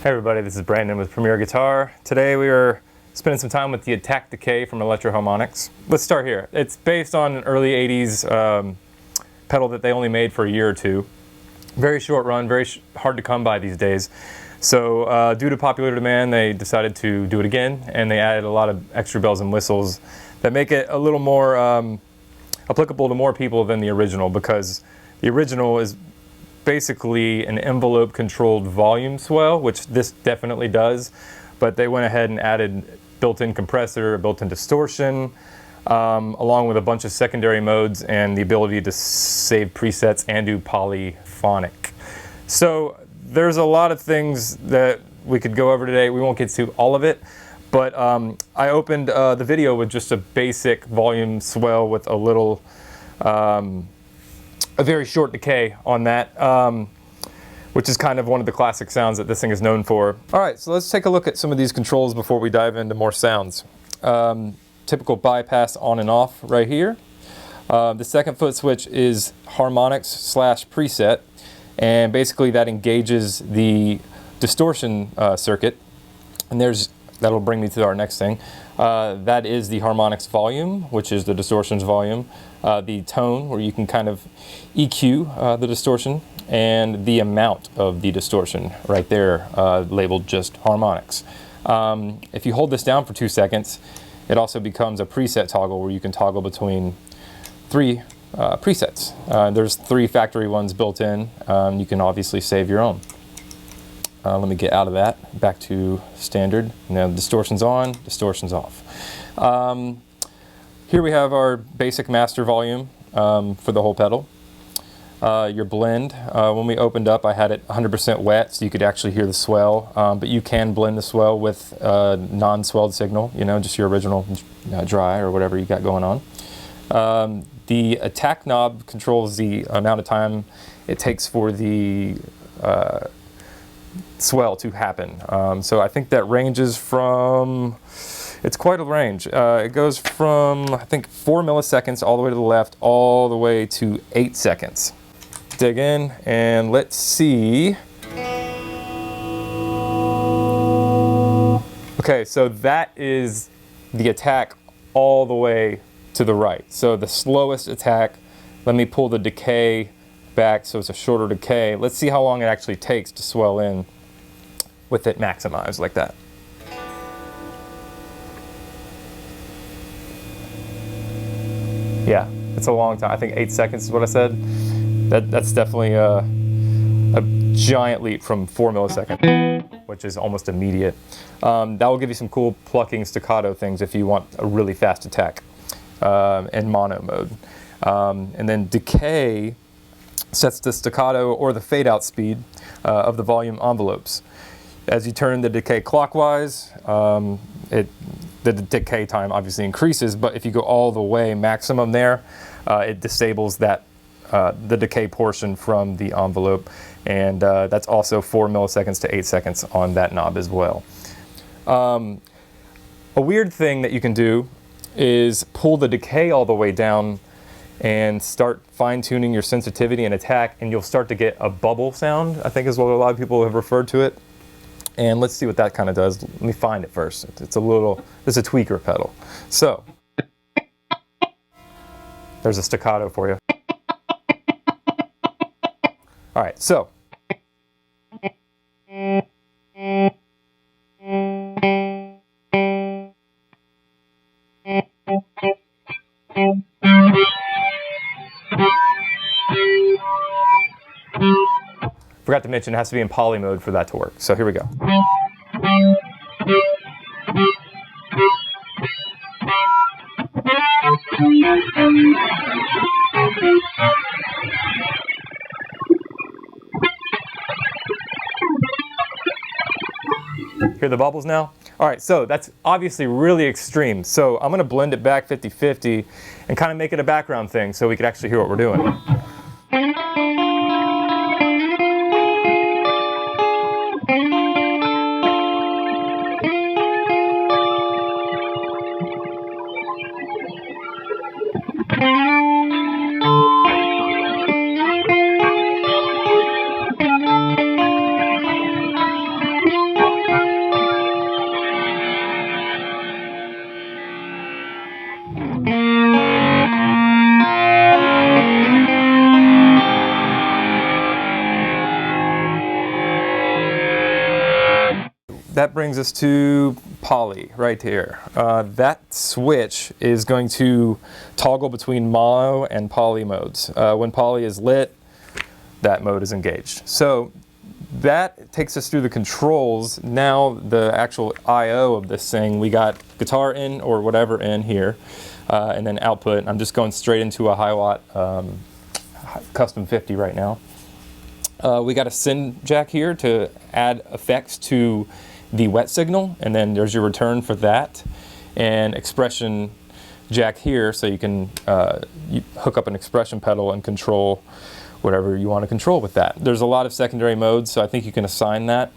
Hey everybody, this is Brandon with Premier Guitar. Today we are spending some time with the Attack Decay from Electro-Harmonix. Let's start here. It's based on an early 80s pedal that they only made for a year or two. Very short run, very hard to come by these days. So due to popular demand, they decided to do it again, and they added a lot of extra bells and whistles that make it a little more applicable to more people than the original, because the original is basically an envelope controlled volume swell, which this definitely does, but they went ahead and added built-in compressor, built-in distortion, along with a bunch of secondary modes and the ability to save presets and do polyphonic. So there's a lot of things that we could go over today. We won't get to all of it, but I opened the video with just a basic volume swell with a little a very short decay on that, which is kind of one of the classic sounds that this thing is known for. All right, so let's take a look at some of these controls before we dive into more sounds. Typical bypass on and off right here. The second foot switch is harmonics / preset, and basically that engages the distortion circuit, and that'll bring me to our next thing. That is the harmonics volume, which is the distortion's volume. The tone, where you can kind of EQ the distortion, and the amount of the distortion right there, labeled just harmonics. If you hold this down for 2 seconds, it also becomes a preset toggle where you can toggle between 3 presets. There's 3 factory ones built in. You can obviously save your own. Let me get out of that, back to standard. Now distortion's on, distortion's off. Here we have our basic master volume for the whole pedal. Your blend, when we opened up, I had it 100% wet, so you could actually hear the swell, but you can blend the swell with non-swelled signal, you know, just your original dry or whatever you got going on. The attack knob controls the amount of time it takes for the swell to happen. So I think that ranges from, it's quite a range. It goes from, I think, 4 milliseconds all the way to the left, all the way to 8 seconds. Dig in and let's see. Okay, so that is the attack all the way to the right. So the slowest attack, let me pull the decay back so it's a shorter decay. Let's see how long it actually takes to swell in with it maximized like that. Yeah, it's a long time. I think 8 seconds is what I said. That's definitely a giant leap from 4 milliseconds, which is almost immediate. That will give you some cool plucking staccato things if you want a really fast attack in mono mode. And then decay sets the staccato or the fade out speed of the volume envelopes. As you turn the decay clockwise, the decay time obviously increases, but if you go all the way maximum there, it disables that the decay portion from the envelope, and that's also 4 milliseconds to 8 seconds on that knob as well. A weird thing that you can do is pull the decay all the way down and start fine-tuning your sensitivity and attack, and you'll start to get a bubble sound, I think is what a lot of people have referred to it. And let's see what that kind of does. Let me find it first. It's a tweaker pedal. So, there's a staccato for you. All right, so. Forgot to mention it has to be in poly mode for that to work. So here we go. Hear the bubbles now? All right, so that's obviously really extreme. So I'm gonna blend it back 50-50 and kind of make it a background thing so we can actually hear what we're doing. That brings us to poly right here. That switch is going to toggle between mono and poly modes. When poly is lit, that mode is engaged. So that takes us through the controls. Now the actual I/O of this thing, we got guitar in or whatever in here, and then output. I'm just going straight into a high watt custom 50 right now. We got a send jack here to add effects to the wet signal, and then there's your return for that, and expression jack here, so you can you hook up an expression pedal and control whatever you want to control with that. There's a lot of secondary modes, so I think you can assign that.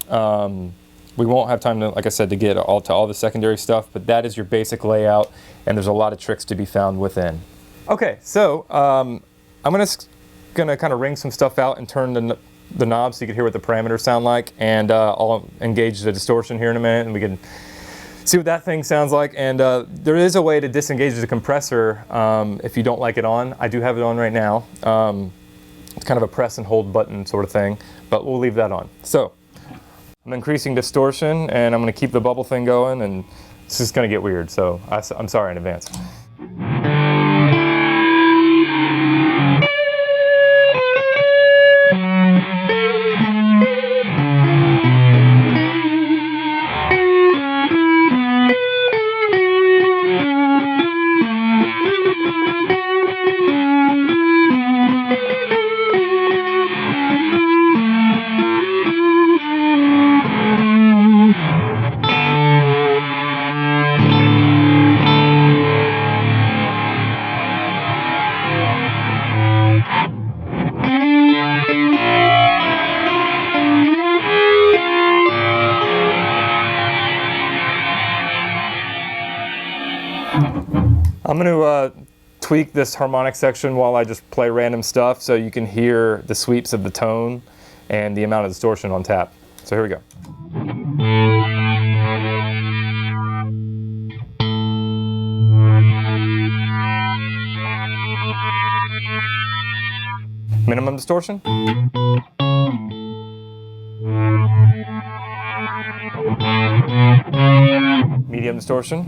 We won't have time to, like I said, to get to all the secondary stuff, but that is your basic layout, and there's a lot of tricks to be found within. Okay, so I'm gonna kind of ring some stuff out and turn the knob so you can hear what the parameters sound like, and I'll engage the distortion here in a minute and we can see what that thing sounds like. And there is a way to disengage the compressor if you don't like it on. I do have it on right now. It's kind of a press and hold button sort of thing, but we'll leave that on. So I'm increasing distortion and I'm going to keep the bubble thing going, and it's just going to get weird, so I'm sorry in advance. I'm going to tweak this harmonic section while I just play random stuff so you can hear the sweeps of the tone and the amount of distortion on tap. So here we go. Minimum distortion. Medium distortion.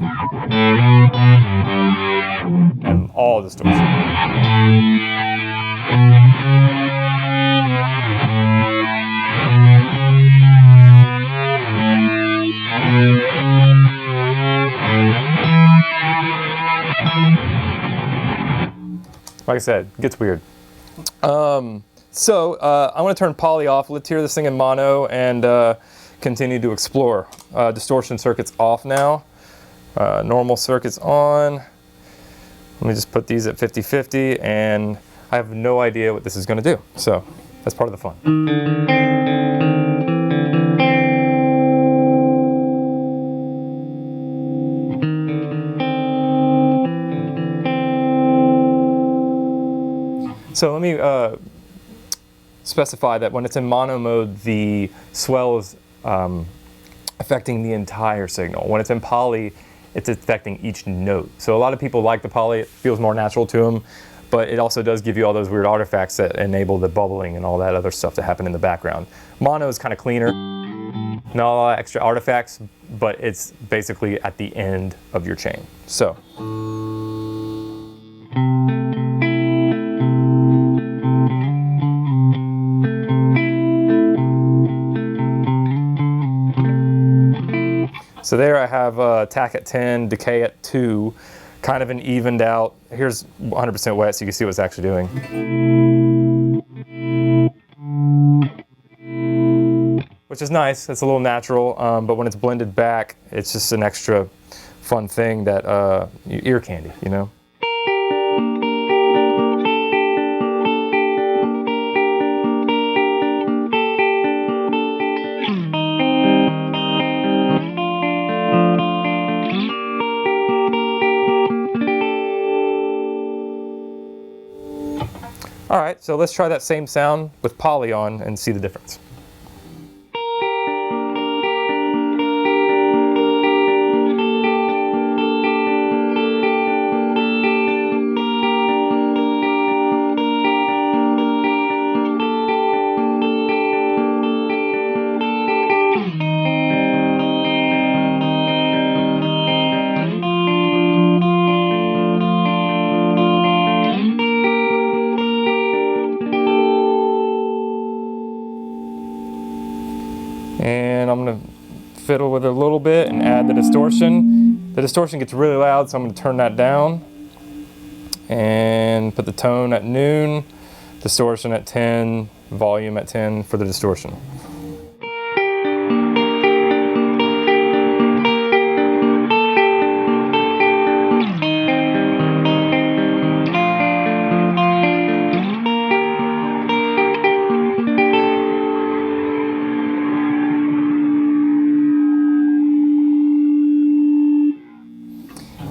And all distortion. Like I said, it gets weird. I want to turn poly off. Let's hear this thing in mono and continue to explore. Distortion circuit's off now. Normal circuit's on. Let me just put these at 50-50, and I have no idea what this is going to do. So that's part of the fun. So let me specify that when it's in mono mode, the swell is affecting the entire signal. When it's in poly, it's affecting each note. So a lot of people like the poly, it feels more natural to them, but it also does give you all those weird artifacts that enable the bubbling and all that other stuff to happen in the background. Mono is kind of cleaner, not a lot of extra artifacts, but it's basically at the end of your chain. So. So there I have attack at 10, decay at 2, kind of an evened out. Here's 100% wet so you can see what it's actually doing. Which is nice, it's a little natural, but when it's blended back, it's just an extra fun thing that, ear candy, you know? All right, so let's try that same sound with poly on and see the difference. and I'm gonna fiddle with it a little bit and add the distortion. The distortion gets really loud, so I'm gonna turn that down and put the tone at noon, distortion at 10, volume at 10 for the distortion.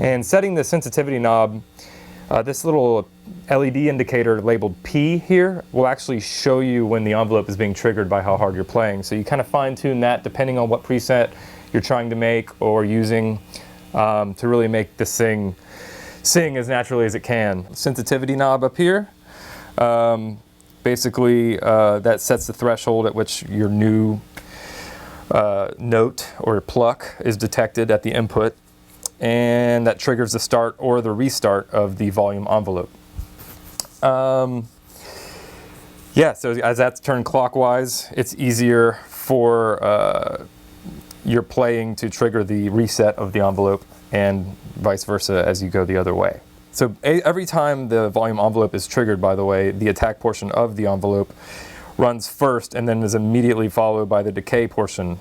And setting the sensitivity knob, this little LED indicator labeled P here will actually show you when the envelope is being triggered by how hard you're playing. So you kind of fine tune that depending on what preset you're trying to make or using to really make this thing sing as naturally as it can. Sensitivity knob up here, basically that sets the threshold at which your new note or pluck is detected at the input, and that triggers the start or the restart of the volume envelope. Yeah, so as that's turned clockwise, it's easier for your playing to trigger the reset of the envelope, and vice versa as you go the other way. So every time the volume envelope is triggered, by the way, the attack portion of the envelope runs first and then is immediately followed by the decay portion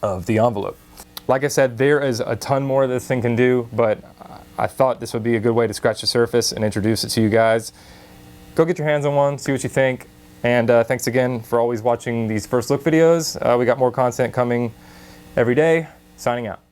of the envelope. Like I said, there is a ton more this thing can do, but I thought this would be a good way to scratch the surface and introduce it to you guys. Go get your hands on one, see what you think, and thanks again for always watching these first look videos. We got more content coming every day. Signing out.